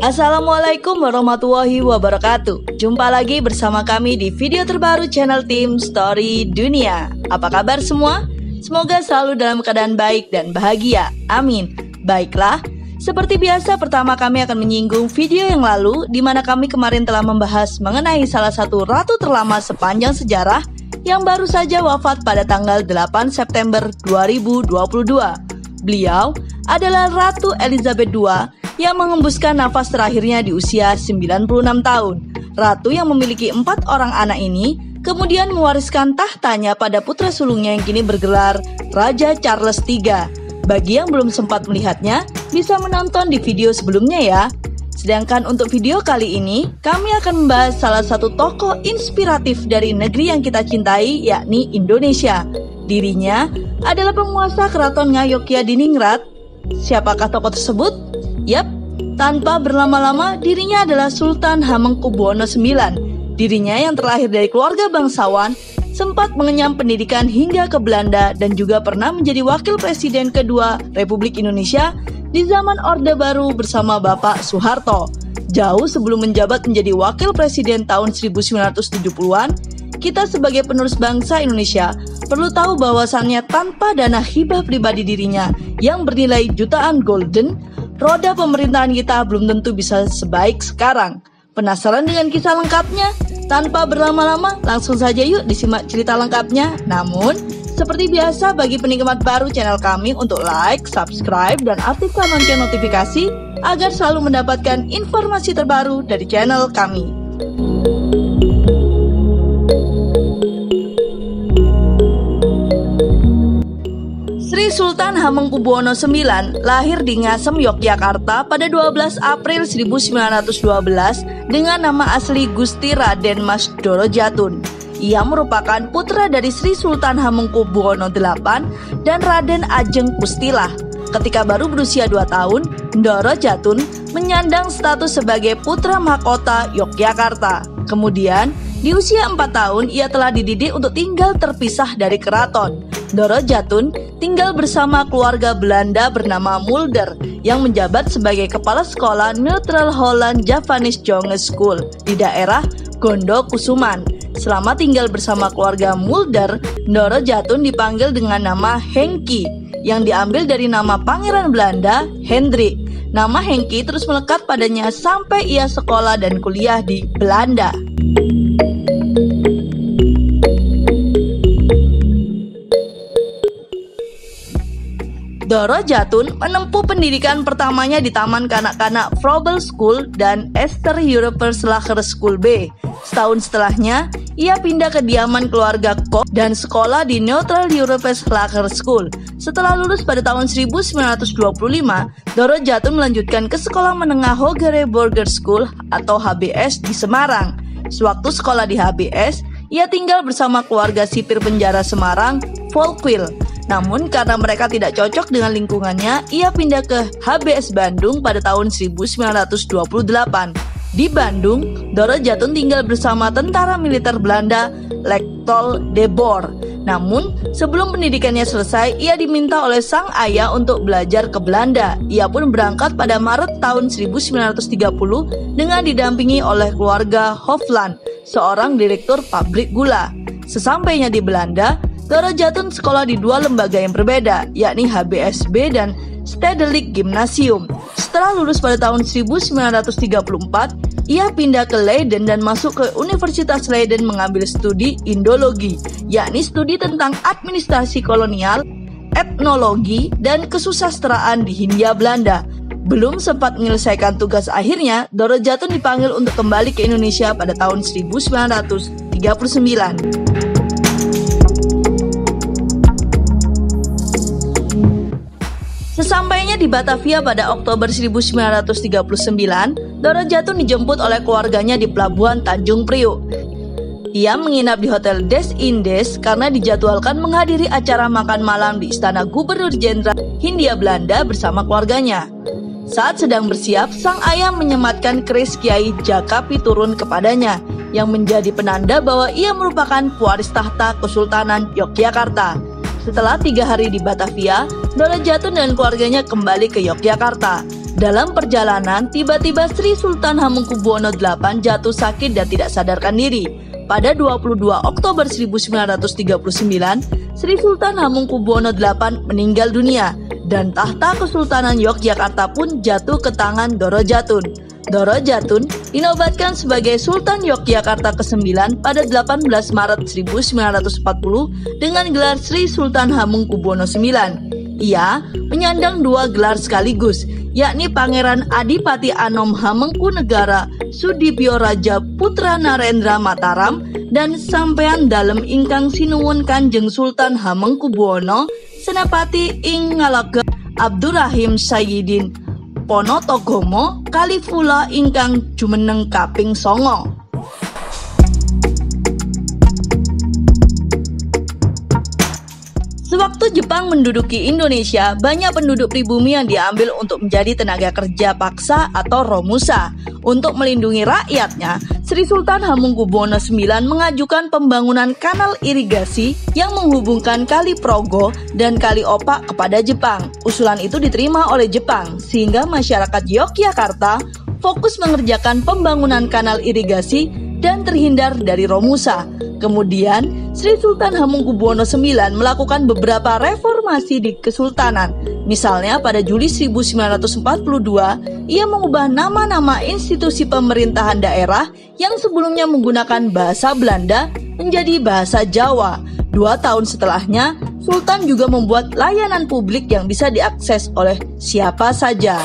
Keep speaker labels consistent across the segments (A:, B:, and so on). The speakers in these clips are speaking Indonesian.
A: Assalamualaikum warahmatullahi wabarakatuh. Jumpa lagi bersama kami di video terbaru channel Tim Story Dunia. Apa kabar semua? Semoga selalu dalam keadaan baik dan bahagia. Amin. Baiklah, seperti biasa pertama kami akan menyinggung video yang lalu di mana kami kemarin telah membahas mengenai salah satu ratu terlama sepanjang sejarah yang baru saja wafat pada tanggal 8 September 2022. Beliau adalah Ratu Elizabeth II yang mengembuskan nafas terakhirnya di usia 96 tahun. Ratu yang memiliki 4 orang anak ini kemudian mewariskan tahtanya pada putra sulungnya yang kini bergelar Raja Charles III. Bagi yang belum sempat melihatnya, bisa menonton di video sebelumnya ya. Sedangkan untuk video kali ini, kami akan membahas salah satu tokoh inspiratif dari negeri yang kita cintai, yakni Indonesia. Dirinya adalah penguasa Keraton Ngayogyadiningrat. Siapakah tokoh tersebut? Yap, tanpa berlama-lama dirinya adalah Sultan Hamengkubuwono IX. Dirinya yang terlahir dari keluarga bangsawan, sempat mengenyam pendidikan hingga ke Belanda dan juga pernah menjadi wakil presiden kedua Republik Indonesia di zaman Orde Baru bersama Bapak Soeharto. Jauh sebelum menjabat menjadi wakil presiden tahun 1970-an, kita sebagai penerus bangsa Indonesia perlu tahu bahwasannya tanpa dana hibah pribadi dirinya yang bernilai jutaan golden, roda pemerintahan kita belum tentu bisa sebaik sekarang. Penasaran dengan kisah lengkapnya? Tanpa berlama-lama, langsung saja yuk disimak cerita lengkapnya. Namun, seperti biasa bagi penikmat baru channel kami untuk like, subscribe, dan aktifkan lonceng notifikasi agar selalu mendapatkan informasi terbaru dari channel kami. Sri Sultan Hamengkubuwono IX lahir di Ngasem, Yogyakarta pada 12 April 1912 dengan nama asli Gusti Raden Mas Doro Jatun. Ia merupakan putra dari Sri Sultan Hamengkubuwono VIII dan Raden Ajeng Kustilah. Ketika baru berusia 2 tahun, Doro Jatun menyandang status sebagai putra mahkota Yogyakarta. Kemudian, di usia 4 tahun, ia telah dididik untuk tinggal terpisah dari keraton. Doro Jatun tinggal bersama keluarga Belanda bernama Mulder yang menjabat sebagai kepala sekolah Neutral Holland Javanese Jonge School di daerah Gondokusuman. Selama tinggal bersama keluarga Mulder, Doro Jatun dipanggil dengan nama Henky yang diambil dari nama Pangeran Belanda Hendrik. Nama Henky terus melekat padanya sampai ia sekolah dan kuliah di Belanda. Doro Jatun menempuh pendidikan pertamanya di Taman Kanak-kanak Froebel School dan Esther Euroverslager School B. Setahun setelahnya, ia pindah ke diaman keluarga Koch dan sekolah di Neutral Euroverslager School. Setelah lulus pada tahun 1925, Doro Jatun melanjutkan ke sekolah menengah Hogere Burger School atau HBS di Semarang. Sewaktu sekolah di HBS, ia tinggal bersama keluarga sipir penjara Semarang, Volkwil. Namun karena mereka tidak cocok dengan lingkungannya, ia pindah ke HBS Bandung pada tahun 1928. Di Bandung, Doro Jatun tinggal bersama tentara militer Belanda, Leopold de Boer. Namun, sebelum pendidikannya selesai, ia diminta oleh sang ayah untuk belajar ke Belanda. Ia pun berangkat pada Maret tahun 1930 dengan didampingi oleh keluarga Hofland, seorang direktur pabrik gula. Sesampainya di Belanda, Doro Jatun sekolah di 2 lembaga yang berbeda, yakni HBSB dan Stedelijk Gymnasium. Setelah lulus pada tahun 1934, ia pindah ke Leiden dan masuk ke Universitas Leiden mengambil studi Indologi, yakni studi tentang administrasi kolonial, etnologi, dan kesusastraan di Hindia Belanda. Belum sempat menyelesaikan tugas akhirnya, Doro Jatun dipanggil untuk kembali ke Indonesia pada tahun 1939. Sesampainya di Batavia pada Oktober 1939, Doro Jatun dijemput oleh keluarganya di Pelabuhan Tanjung Priuk. Ia menginap di Hotel Des Indes karena dijadwalkan menghadiri acara makan malam di Istana Gubernur Jenderal Hindia Belanda bersama keluarganya. Saat sedang bersiap, sang ayah menyematkan keris Kiai Jakapi turun kepadanya, yang menjadi penanda bahwa ia merupakan pewaris tahta Kesultanan Yogyakarta. Setelah 3 hari di Batavia, Doro Jatun dan keluarganya kembali ke Yogyakarta. Dalam perjalanan, tiba-tiba Sri Sultan Hamengkubuwono VIII jatuh sakit dan tidak sadarkan diri. Pada 22 Oktober 1939, Sri Sultan Hamengkubuwono VIII meninggal dunia dan tahta Kesultanan Yogyakarta pun jatuh ke tangan Doro Jatun. Doro Jatun dinobatkan sebagai Sultan Yogyakarta ke-9 pada 18 Maret 1940 dengan gelar Sri Sultan Hamengkubuwono IX. Ia menyandang dua gelar sekaligus, yakni Pangeran Adipati Anom Hamengkunegara Sudibyo Raja Putra Narendra Mataram dan Sampean Dalem ingkang sinuwun Kanjeng Sultan Hamengkubuwono Senapati ing Ngalaga Abdurrahim Sayyidin Ponotogomo Kalifula ingkang jumeneng kaping 9. Sewaktu Jepang menduduki Indonesia, banyak penduduk pribumi yang diambil untuk menjadi tenaga kerja paksa atau romusa. Untuk melindungi rakyatnya, Sri Sultan Hamengkubuwono IX mengajukan pembangunan kanal irigasi yang menghubungkan Kali Progo dan Kali Opak kepada Jepang. Usulan itu diterima oleh Jepang, sehingga masyarakat Yogyakarta fokus mengerjakan pembangunan kanal irigasi dan terhindar dari romusa. Kemudian, Sri Sultan Hamengkubuwono IX melakukan beberapa reformasi di Kesultanan. Misalnya pada Juli 1942, ia mengubah nama-nama institusi pemerintahan daerah yang sebelumnya menggunakan bahasa Belanda menjadi bahasa Jawa. 2 tahun setelahnya, Sultan juga membuat layanan publik yang bisa diakses oleh siapa saja.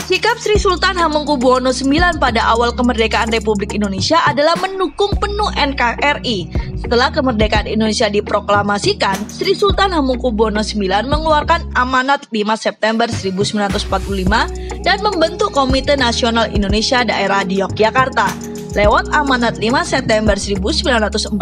A: Sikap Sri Sultan Hamengkubuwono IX pada awal kemerdekaan Republik Indonesia adalah mendukung penuh NKRI. Setelah kemerdekaan Indonesia diproklamasikan, Sri Sultan Hamengkubuwono IX mengeluarkan amanat 5 September 1945 dan membentuk Komite Nasional Indonesia Daerah di Yogyakarta. Lewat amanat 5 September 1945,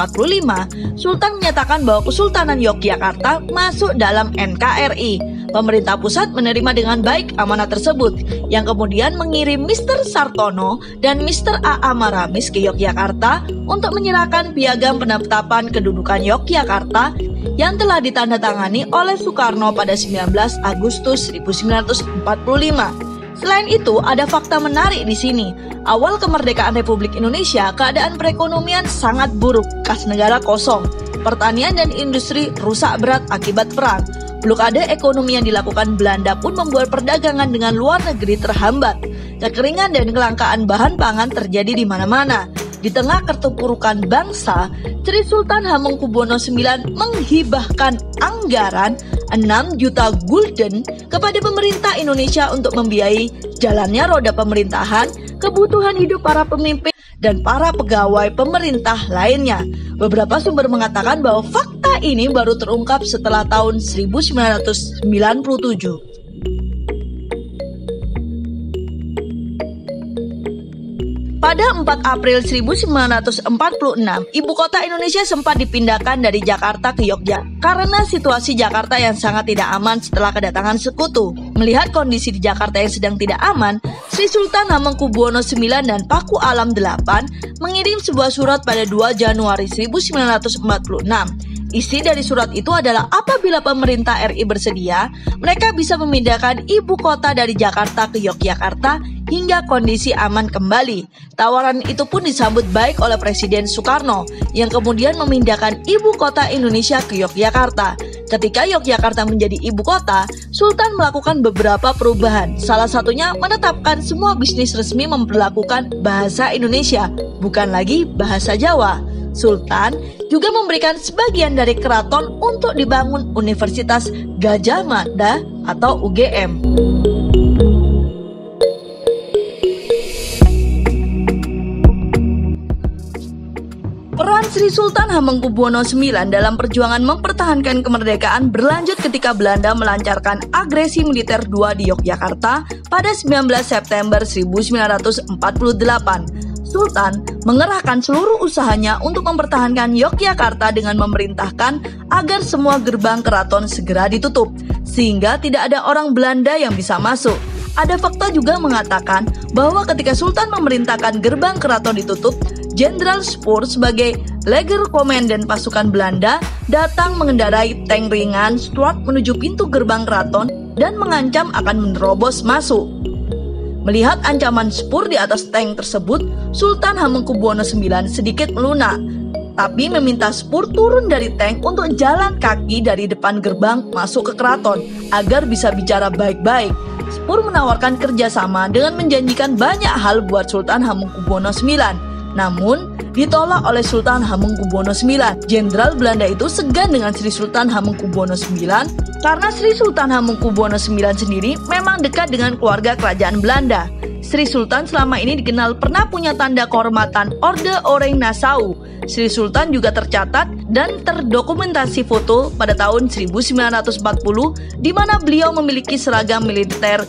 A: Sultan menyatakan bahwa Kesultanan Yogyakarta masuk dalam NKRI. Pemerintah pusat menerima dengan baik amanat tersebut, yang kemudian mengirim Mr. Sartono dan Mr. A.A. Maramis ke Yogyakarta untuk menyerahkan piagam penetapan kedudukan Yogyakarta yang telah ditandatangani oleh Soekarno pada 19 Agustus 1945. Selain itu, ada fakta menarik di sini. Awal kemerdekaan Republik Indonesia, keadaan perekonomian sangat buruk, kas negara kosong, pertanian dan industri rusak berat akibat perang. Blokade ekonomi yang dilakukan Belanda pun membuat perdagangan dengan luar negeri terhambat. Kekeringan dan kelangkaan bahan pangan terjadi di mana-mana. Di tengah keterpurukan bangsa, Sri Sultan Hamengkubuwono IX menghibahkan anggaran 6 juta gulden kepada pemerintah Indonesia untuk membiayai jalannya roda pemerintahan, kebutuhan hidup para pemimpin, dan para pegawai pemerintah lainnya. Beberapa sumber mengatakan bahwa fakta ini baru terungkap setelah tahun 1997. Pada 4 April 1946, ibu kota Indonesia sempat dipindahkan dari Jakarta ke Yogyakarta karena situasi Jakarta yang sangat tidak aman setelah kedatangan sekutu. Melihat kondisi di Jakarta yang sedang tidak aman, Sri Sultan Hamengkubuwono IX dan Paku Alam VIII mengirim sebuah surat pada 2 Januari 1946. Isi dari surat itu adalah apabila pemerintah RI bersedia, mereka bisa memindahkan ibu kota dari Jakarta ke Yogyakarta hingga kondisi aman kembali. Tawaran itu pun disambut baik oleh Presiden Soekarno yang kemudian memindahkan ibu kota Indonesia ke Yogyakarta. Ketika Yogyakarta menjadi ibu kota, Sultan melakukan beberapa perubahan. Salah satunya menetapkan semua bisnis resmi memperlakukan bahasa Indonesia, bukan lagi bahasa Jawa. Sultan juga memberikan sebagian dari keraton untuk dibangun Universitas Gadjah Mada atau UGM. Peran Sri Sultan Hamengkubuwono IX dalam perjuangan mempertahankan kemerdekaan berlanjut ketika Belanda melancarkan agresi militer 2 di Yogyakarta pada 19 September 1948. Sultan mengerahkan seluruh usahanya untuk mempertahankan Yogyakarta dengan memerintahkan agar semua gerbang keraton segera ditutup, sehingga tidak ada orang Belanda yang bisa masuk. ada fakta juga mengatakan bahwa ketika Sultan memerintahkan gerbang keraton ditutup, Jenderal Spoor sebagai Leger Komandan pasukan Belanda datang mengendarai tank ringan Stuart menuju pintu gerbang keraton dan mengancam akan menerobos masuk. Melihat ancaman Spoor di atas tank tersebut, Sultan Hamengkubuwono IX sedikit melunak, tapi meminta Spoor turun dari tank untuk jalan kaki dari depan gerbang masuk ke keraton agar bisa bicara baik-baik. Spoor menawarkan kerjasama dengan menjanjikan banyak hal buat Sultan Hamengkubuwono IX. Namun, ditolak oleh Sultan Hamengkubuwono IX. Jenderal Belanda itu segan dengan Sri Sultan Hamengkubuwono IX karena Sri Sultan Hamengkubuwono IX sendiri memang dekat dengan keluarga kerajaan Belanda. Sri Sultan selama ini dikenal pernah punya tanda kehormatan Orde Oranye Nassau. Sri Sultan juga tercatat dan terdokumentasi foto pada tahun 1940 di mana beliau memiliki seragam militer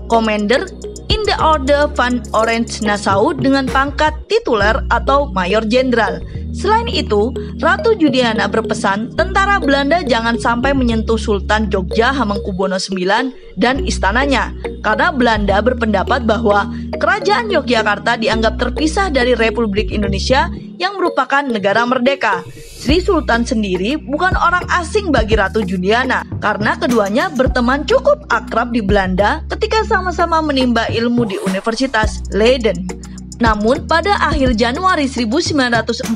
A: Commander in the Order van Oranje Nassau dengan pangkat tituler atau Mayor Jenderal. Selain itu, Ratu Judiana berpesan tentara Belanda jangan sampai menyentuh Sultan Jogja Hamengkubuwono IX dan istananya, karena Belanda berpendapat bahwa Kerajaan Yogyakarta dianggap terpisah dari Republik Indonesia yang merupakan negara merdeka. Sri Sultan sendiri bukan orang asing bagi Ratu Judiana, karena keduanya berteman cukup akrab di Belanda ketika sama-sama menimba ilmu di Universitas Leiden. Namun pada akhir Januari 1949,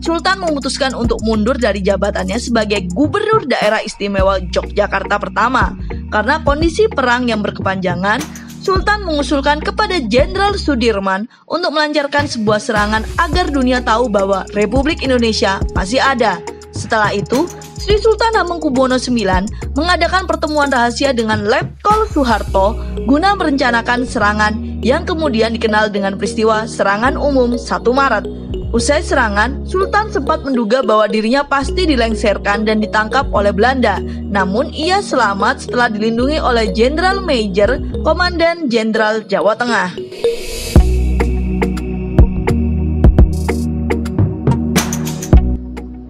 A: Sultan memutuskan untuk mundur dari jabatannya sebagai Gubernur Daerah Istimewa Yogyakarta pertama. Karena kondisi perang yang berkepanjangan, Sultan mengusulkan kepada Jenderal Sudirman untuk melancarkan sebuah serangan agar dunia tahu bahwa Republik Indonesia masih ada. Setelah itu, Sri Sultan Hamengkubuwono IX mengadakan pertemuan rahasia dengan Letkol Soeharto guna merencanakan serangan yang kemudian dikenal dengan peristiwa Serangan Umum 1 Maret. Usai serangan, Sultan sempat menduga bahwa dirinya pasti dilengsarkan dan ditangkap oleh Belanda. Namun ia selamat setelah dilindungi oleh Jenderal Major Komandan Jenderal Jawa Tengah.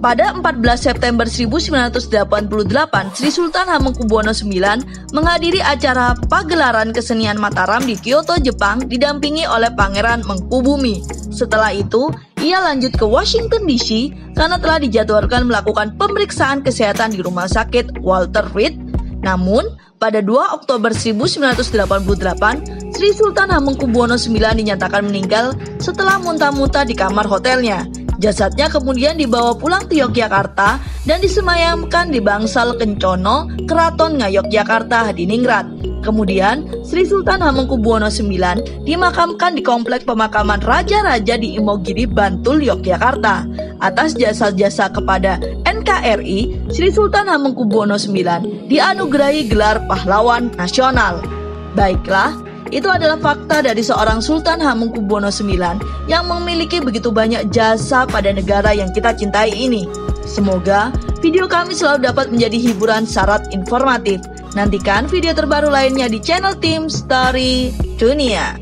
A: Pada 14 September 1988, Sri Sultan Hamengkubuwono IX menghadiri acara pagelaran kesenian Mataram di Kyoto, Jepang, didampingi oleh Pangeran Mangkubumi. Setelah itu, ia lanjut ke Washington DC karena telah dijadwalkan melakukan pemeriksaan kesehatan di Rumah Sakit Walter Reed. Namun, pada 2 Oktober 1988, Sri Sultan Hamengkubuwono IX dinyatakan meninggal setelah muntah-muntah di kamar hotelnya. Jasadnya kemudian dibawa pulang ke Yogyakarta dan disemayamkan di Bangsal Kencono, Keraton Ngayogyakarta, Hadiningrat. Kemudian, Sri Sultan Hamengkubuwono IX dimakamkan di Komplek Pemakaman Raja-Raja di Imogiri, Bantul, Yogyakarta. Atas jasa-jasa kepada NKRI, Sri Sultan Hamengkubuwono IX dianugerahi gelar Pahlawan Nasional. Baiklah, itu adalah fakta dari seorang Sultan Hamengkubuwono IX yang memiliki begitu banyak jasa pada negara yang kita cintai ini. Semoga video kami selalu dapat menjadi hiburan syarat informatif. Nantikan video terbaru lainnya di channel Tim Story Dunia.